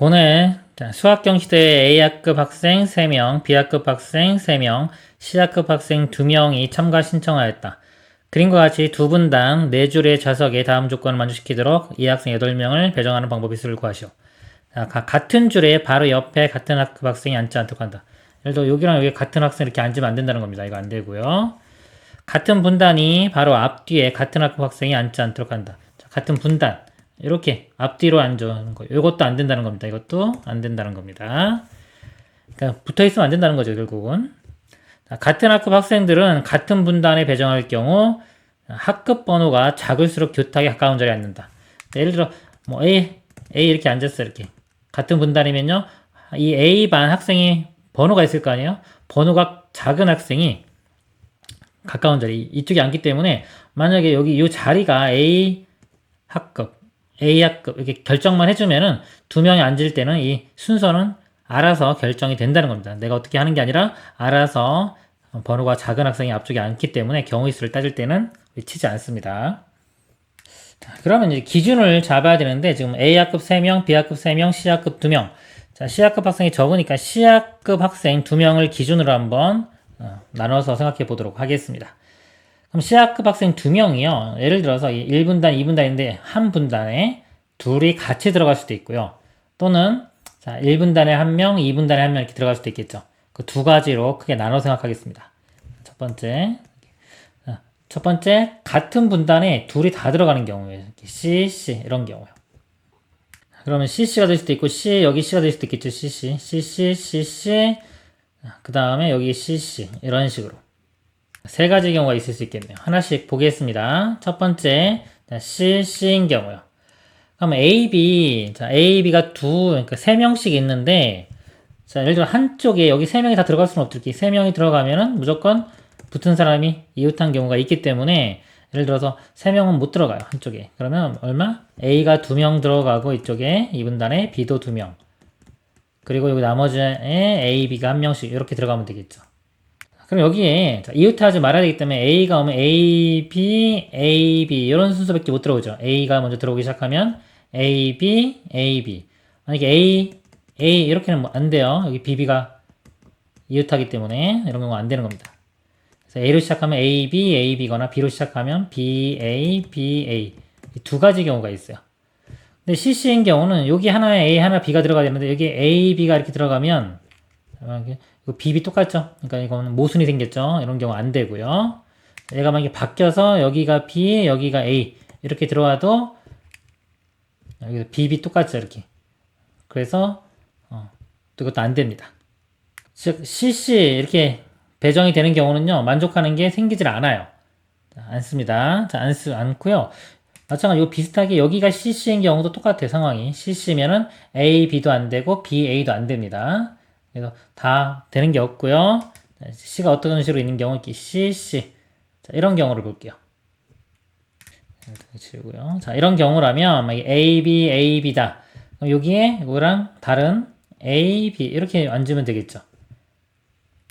고뇌 수학경 시대에 A학급 학생 3명, B학급 학생 3명, C학급 학생 2명이 참가 신청하였다. 그림과 같이 두 분당 4줄의 좌석에 다음 조건을 만족시키도록 이 학생 8명을 배정하는 방법의 수를 구하시오. 자, 같은 줄에 바로 옆에 같은 학급 학생이 앉지 않도록 한다. 예를 들어 여기랑 여기 같은 학생 이렇게 앉으면 안 된다는 겁니다. 이거 안 되고요. 같은 분단이 바로 앞뒤에 같은 학급 학생이 앉지 않도록 한다. 자, 같은 분단 이렇게 앞뒤로 앉는 거. 이것도 안 된다는 겁니다. 이것도 안 된다는 겁니다. 그러니까 붙어 있으면 안 된다는 거죠, 결국은. 자, 같은 학급 학생들은 같은 분단에 배정할 경우 학급 번호가 작을수록 교탁에 가까운 자리에 앉는다. 예를 들어 뭐 A 이렇게 앉았어요. 이렇게 같은 분단이면요, 이 A 반 학생이 번호가 있을 거 아니에요. 번호가 작은 학생이 가까운 자리 이쪽에 앉기 때문에, 만약에 여기 이 자리가 A 학급 이렇게 결정만 해주면은 두 명이 앉을 때는 이 순서는 알아서 결정이 된다는 겁니다. 내가 어떻게 하는 게 아니라 알아서 번호가 작은 학생이 앞쪽에 앉기 때문에 경우의 수를 따질 때는 치지 않습니다. 그러면 이제 기준을 잡아야 되는데, 지금 A학급 3명, B학급 3명, C학급 2명. 자, C학급 학생이 적으니까 C학급 학생 2명을 기준으로 한번 나눠서 생각해 보도록 하겠습니다. 그럼 C학급 학생 2명이요. 예를 들어서 1분단, 2분단인데 한 분단에 둘이 같이 들어갈 수도 있고요. 또는 자, 1분단에 1명, 2분단에 1명 이렇게 들어갈 수도 있겠죠. 그 두 가지로 크게 나눠 생각하겠습니다. 첫 번째, 같은 분단에 둘이 다 들어가는 경우에요. C 이런 경우요. 그러면 CC가 될 수도 있고 여기 C가 될 수도 있겠죠. CC 그 다음에 여기 CC 이런 식으로 세 가지 경우가 있을 수 있겠네요. 하나씩 보겠습니다. 첫 번째, CC인 경우요. 그럼 AB가 그러니까 3명씩 있는데, 자, 예를 들어 한쪽에 여기 3명이 다 들어갈 수는 없겠지. 3명이 들어가면은 무조건 붙은 사람이 이웃한 경우가 있기 때문에, 예를 들어서 3명은 못 들어가요, 한쪽에. 그러면 얼마? A가 2명 들어가고 이쪽에 2분단에 B도 2명. 그리고 여기 나머지에 A, B가 1명씩 이렇게 들어가면 되겠죠. 그럼 여기에 이웃하지 말아야 되기 때문에 A가 오면 A, B 이런 순서밖에 못 들어오죠. A가 먼저 들어오기 시작하면 A, B. 만약에 A 이렇게는 안 돼요. 여기 B가 이웃하기 때문에 이런 경우가 안 되는 겁니다. 그래서 A로 시작하면 A, B거나 B로 시작하면 B, A. 두 가지 경우가 있어요. 근데 CC인 경우는 여기 하나에 A, 하나 B가 들어가야 되는데, 여기 A, B가 이렇게 들어가면 이거 B 똑같죠? 그러니까 이거는 모순이 생겼죠? 이런 경우 안 되고요. 얘가 만약에 바뀌어서 여기가 B, 여기가 A 이렇게 들어와도 여기서 B 똑같죠? 이렇게. 그래서 이것도 안 됩니다. 즉 CC 이렇게 배정이 되는 경우는요, 만족하는 게 생기질 않아요. 않습니다. 자, 않고요. 마찬가지로 비슷하게 여기가 CC인 경우도 똑같아요. 상황이 CC면은 A, B도 안 되고 B, A도 안 됩니다. 그래서 다 되는 게 없고요. C가 어떤 식으로 있는 경우, 이렇게 CC. 자, 이런 경우를 볼게요. 지우고요. 자, 이런 경우라면 A, B다. 그럼 여기에 이거랑 다른 A, B 이렇게 앉으면 되겠죠.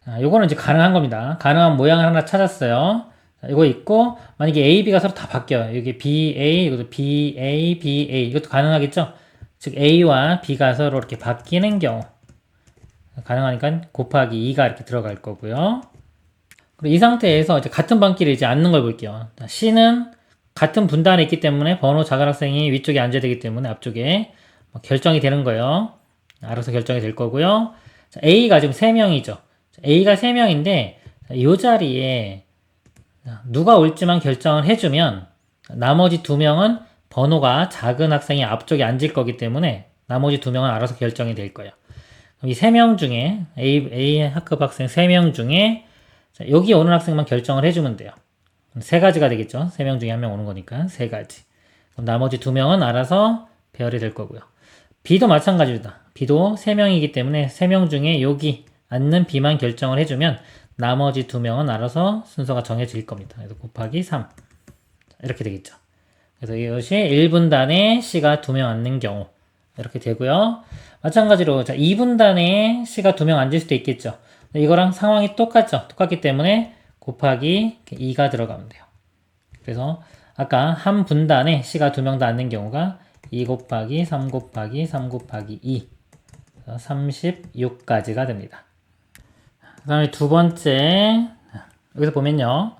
자, 요거는 이제 가능한 겁니다. 가능한 모양을 하나 찾았어요. 자, 이거 있고, 만약에 A, B가 서로 다 바뀌어요. 여기 BA, 이것도 BA, 이것도 가능하겠죠? 즉 A와 B가 서로 이렇게 바뀌는 경우 가능하니까 곱하기 2가 이렇게 들어갈 거고요. 그리고 이 상태에서 이제 같은 반끼리 이제 앉는 걸 볼게요. 자, C는 같은 분단에 있기 때문에 번호 작은 학생이 위쪽에 앉아야 되기 때문에 앞쪽에 결정이 되는 거예요. 알아서 결정이 될 거고요. 자, A가 지금 3명이죠. A가 3명인데 이 자리에 누가 올지만 결정을 해주면 나머지 2명은 번호가 작은 학생이 앞쪽에 앉을 거기 때문에 나머지 2명은 알아서 결정이 될 거예요. 이 3명 중에 A 학급 학생 3명 중에 여기 오는 학생만 결정을 해주면 돼요. 세 가지가 되겠죠. 3명 중에 1명 오는 거니까 세 가지. 그럼 나머지 2명은 알아서 배열이 될 거고요. B도 마찬가지입니다. B도 3명이기 때문에 3명 중에 여기 앉는 B만 결정을 해주면 나머지 2명은 알아서 순서가 정해질 겁니다. 그래서 곱하기 3 이렇게 되겠죠. 그래서 이것이 1분단에 C가 2명 앉는 경우 이렇게 되고요. 마찬가지로 2분단에 C가 2명 앉을 수도 있겠죠. 이거랑 상황이 똑같죠. 똑같기 때문에 곱하기 2가 들어가면 돼요. 그래서 아까 한 분단에 C가 2명 다 앉는 경우가 2 곱하기 3 곱하기 3 곱하기 2 36까지가 됩니다. 그 다음에 두 번째, 여기서 보면요.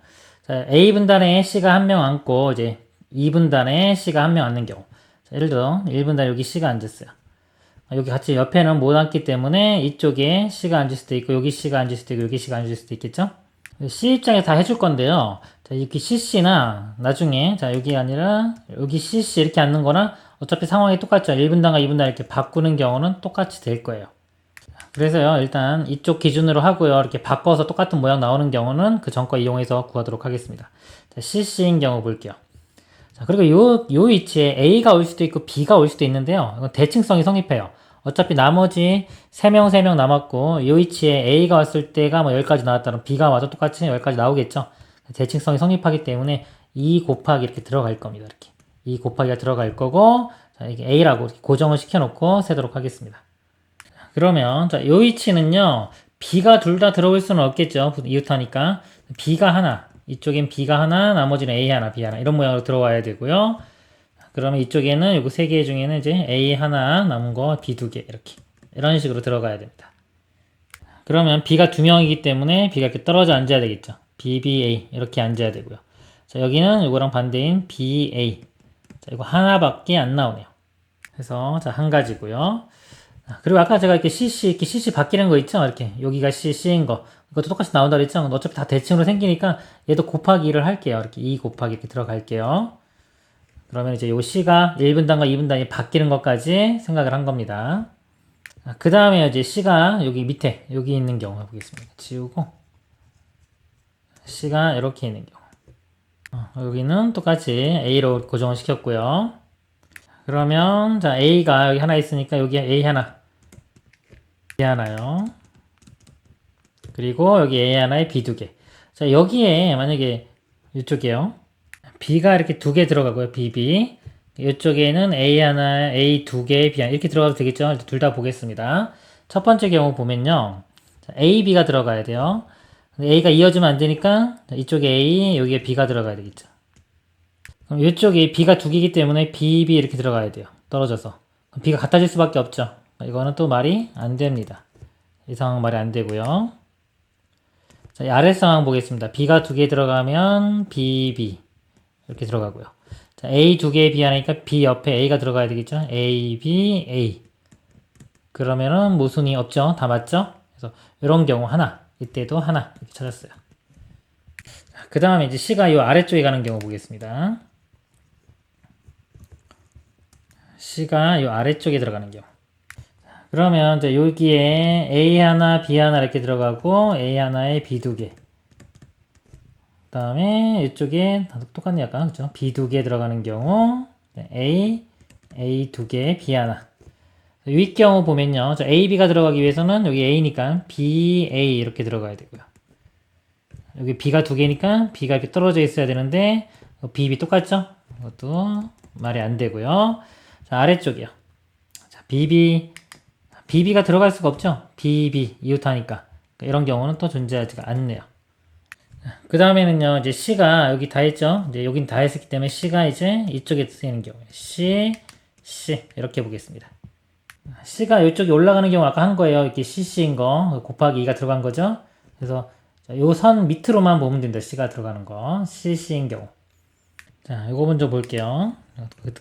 자, A분단에 C가 한 명 앉고, 이제 2분단에 C가 한 명 앉는 경우. 자, 예를 들어, 1분단 여기 C가 앉았어요. 여기 같이 옆에는 못 앉기 때문에 이쪽에 C가 앉을 수도 있고, 여기 C가 앉을 수도 있고, 여기 C가 앉을 수도 있겠죠? C 입장에서 다 해줄 건데요. 자, 이렇게 CC나 나중에, 자, 여기 아니라, 여기 CC 이렇게 앉는 거나 어차피 상황이 똑같죠. 1분단과 2분단 이렇게 바꾸는 경우는 똑같이 될 거예요. 그래서요, 일단 이쪽 기준으로 하고요. 이렇게 바꿔서 똑같은 모양 나오는 경우는 그 전거 이용해서 구하도록 하겠습니다. 자, CC인 경우 볼게요. 자, 그리고 요 위치에 A가 올 수도 있고 B가 올 수도 있는데요. 이건 대칭성이 성립해요. 어차피 나머지 3명 남았고, 요 위치에 A가 왔을 때가 뭐 여기까지 나왔다면 B가 와도 똑같이 여기까지 나오겠죠. 대칭성이 성립하기 때문에 2 곱하기 이렇게 들어갈 겁니다. 이렇게. 2 곱하기가 들어갈 거고, 자, 이게 A라고 이렇게 고정을 시켜놓고 세도록 하겠습니다. 그러면, 자, 요 위치는요, B가 둘 다 들어올 수는 없겠죠. 이웃하니까. B가 하나, 이쪽엔 B가 하나, 나머지는 A 하나, B 하나, 이런 모양으로 들어와야 되고요. 그러면 이쪽에는 요거 세 개 중에는 이제 A 하나, 남은 거 B 두 개, 이렇게. 이런 식으로 들어가야 됩니다. 그러면 B가 두 명이기 때문에 B가 이렇게 떨어져 앉아야 되겠죠. BBA, 이렇게 앉아야 되고요. 자, 여기는 요거랑 반대인 BA. 자, 이거 하나밖에 안 나오네요. 그래서, 자, 한 가지고요. 그리고 아까 제가 이렇게 CC 바뀌는 거 있죠? 이렇게. 여기가 C인 거. 이것도 똑같이 나온다 그랬죠? 어차피 다 대칭으로 생기니까 얘도 곱하기 1을 할게요. 이렇게 2 곱하기 이렇게 들어갈게요. 그러면 이제 요 C가 1분단과 2분단이 바뀌는 것까지 생각을 한 겁니다. 그 다음에 이제 C가 여기 밑에, 여기 있는 경우 해보겠습니다. 지우고. C가 이렇게 있는 경우. 여기는 똑같이 A로 고정을 시켰고요. 그러면, 자, A가 여기 하나 있으니까 여기 A 하나. B 하나요. 그리고 여기 A 하나에 B 두 개. 자, 여기에 만약에 이쪽에요. B가 이렇게 두 개 들어가고요. BB. 이쪽에는 A 하나, A 두 개, B 하나 이렇게 들어가도 되겠죠? 둘 다 보겠습니다. 첫 번째 경우 보면요. 자, A, B가 들어가야 돼요. A가 이어지면 안 되니까 이쪽에 A, 여기에 B가 들어가야 되겠죠. 그럼 이쪽에 B가 두 개이기 때문에 BB 이렇게 들어가야 돼요. 떨어져서. B가 같아질 수밖에 없죠. 이거는 또 말이 안 됩니다. 이 상황 말이 안 되고요. 자, 이 아래 상황 보겠습니다. B가 두 개 들어가면 BB 이렇게 들어가고요. 자, A 두 개 B 하니까 B 옆에 A가 들어가야 되겠죠. A, B, A. 그러면은 모순이 없죠. 다 맞죠? 그래서 이런 경우 하나, 이때도 하나 이렇게 찾았어요. 그 다음에 이제 C가 이 아래쪽에 가는 경우 보겠습니다. C가 이 아래쪽에 들어가는 경우. 그러면 이제 여기에 A 하나, B 하나 이렇게 들어가고 A 하나에 B 두 개. 그 다음에 이쪽에 똑같네 약간 그죠? B 두 개 들어가는 경우 A 두 개, B 하나. 윗 경우 보면요. A, B가 들어가기 위해서는 여기 A니까 B, A 이렇게 들어가야 되고요. 여기 B가 두 개니까 B가 이렇게 떨어져 있어야 되는데 B, B 똑같죠? 이것도 말이 안 되고요. 자, 아래쪽이요. 자, BB가 들어갈 수가 없죠? BB 이웃하니까. 이런 경우는 또 존재하지가 않네요. 그 다음에는요, 이제 C가 여기 다 했죠? 이제 여긴 다 했기 때문에 C가 이제 이쪽에 쓰이는 경우에 C 이렇게 보겠습니다. C가 이쪽에 올라가는 경우 아까 한 거예요. 이렇게 CC인 거 곱하기 2가 들어간 거죠? 그래서 요 선 밑으로만 보면 된다. C가 들어가는 거 CC인 경우. 자, 이거 먼저 볼게요.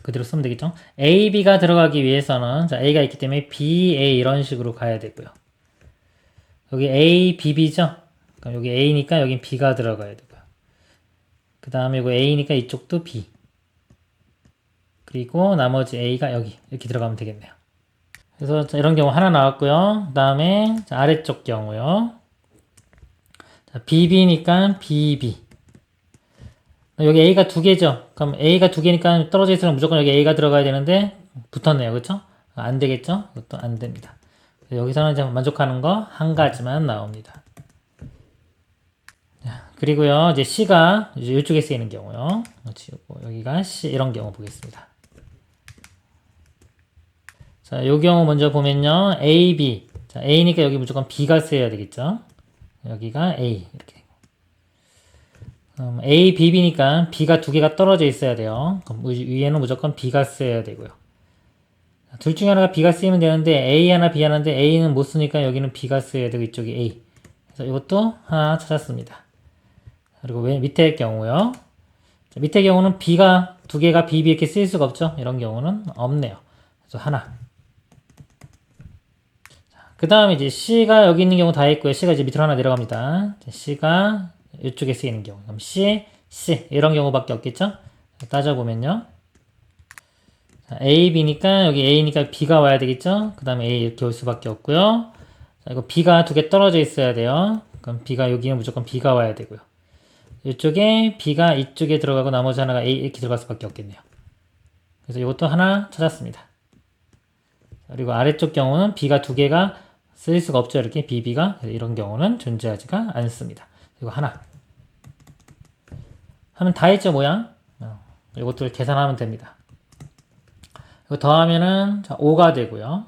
그대로 쓰면 되겠죠? A, B가 들어가기 위해서는 자, A가 있기 때문에 B, A 이런 식으로 가야 되고요. 여기 A, B, B죠? 그럼 여기 A니까 여긴 B가 들어가야 되고요. 그 다음에 이거 A니까 이쪽도 B. 그리고 나머지 A가 여기 이렇게 들어가면 되겠네요. 그래서 자, 이런 경우 하나 나왔고요. 그 다음에 아래쪽 경우요. 자, BB니까 BB. 여기 A가 두 개죠. 그럼 A가 두 개니까 떨어져 있으면 무조건 여기 A가 들어가야 되는데 붙었네요. 그렇죠? 안 되겠죠? 그것도 안 됩니다. 여기서는 이제 만족하는 거 한 가지만 나옵니다. 자, 그리고요. 이제 C가 이제 이쪽에 쓰이는 경우요. 지우고 여기가 C 이런 경우 보겠습니다. 자, 요 경우 먼저 보면요. A, B. 자, A니까 여기 무조건 B가 쓰여야 되겠죠? 여기가 A 이렇게. A, B, B니까 B가 두 개가 떨어져 있어야 돼요. 그럼 위에는 무조건 B가 쓰여야 되고요. 둘 중에 하나가 B가 쓰이면 되는데 A 하나 B 하나인데 A는 못 쓰니까 여기는 B가 쓰여야 되고 이쪽이 A. 그래서 이것도 하나 찾았습니다. 그리고 밑에 경우요. 밑에 경우는 B가 두 개가 B, B 이렇게 쓰일 수가 없죠. 이런 경우는 없네요. 그래서 하나. 그 다음에 이제 C가 여기 있는 경우 다 있고요. C가 이제 밑으로 하나 내려갑니다. C가 이쪽에 쓰이는 경우. 그럼 C, C. 이런 경우밖에 없겠죠? 따져보면요. 자, A, B니까 여기 A니까 B가 와야 되겠죠? 그 다음에 A 이렇게 올 수밖에 없고요. 자, 이거 B가 두 개 떨어져 있어야 돼요. 그럼 B가 여기는 무조건 B가 와야 되고요. 이쪽에 B가 이쪽에 들어가고 나머지 하나가 A 이렇게 들어갈 수밖에 없겠네요. 그래서 이것도 하나 찾았습니다. 그리고 아래쪽 경우는 B가 두 개가 쓸 수가 없죠. 이렇게 BB가. 이런 경우는 존재하지가 않습니다. 이거 하나. 하면 다 했죠, 모양? 이것들 계산하면 됩니다. 이거 더하면은, 자, 5가 되고요.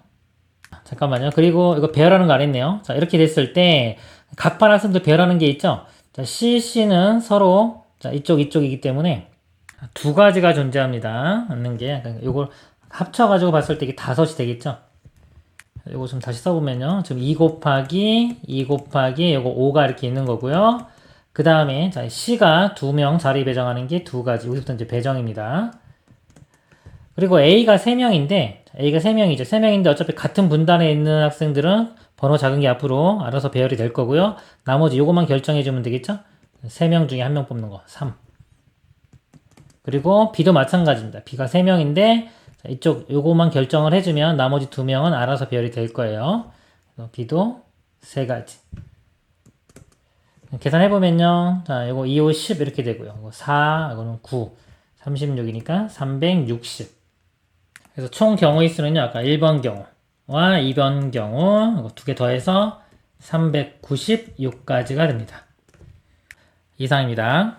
잠깐만요. 그리고 이거 배열하는 거 안 했네요. 자, 이렇게 됐을 때, 각 반학생도 배열하는 게 있죠? 자, CC는 서로, 자, 이쪽이기 때문에, 두 가지가 존재합니다. 않는 게, 이걸 합쳐가지고 봤을 때 이게 5이 되겠죠? 이거 좀 다시 써보면요. 지금 2 곱하기 요거 5가 이렇게 있는 거고요. 그 다음에, 자, C가 2명 자리 배정하는 게 두 가지. 여기부터 이제 배정입니다. 그리고 A가 3명인데, A가 3명이죠. 3명인데 어차피 같은 분단에 있는 학생들은 번호 작은 게 앞으로 알아서 배열이 될 거고요. 나머지 요것만 결정해주면 되겠죠? 3명 중에 1명 뽑는 거, 3. 그리고 B도 마찬가지입니다. B가 3명인데, 이쪽 요것만 결정을 해주면 나머지 2명은 알아서 배열이 될 거예요. B도 3가지. 계산해보면요. 자, 요거 2, 5, 10 이렇게 되고요. 이거 4, 이거는 9, 36이니까 360. 그래서 총 경우의 수는요, 아까 1번 경우와 2번 경우, 이거 두 개 더해서 396가지가 됩니다. 이상입니다.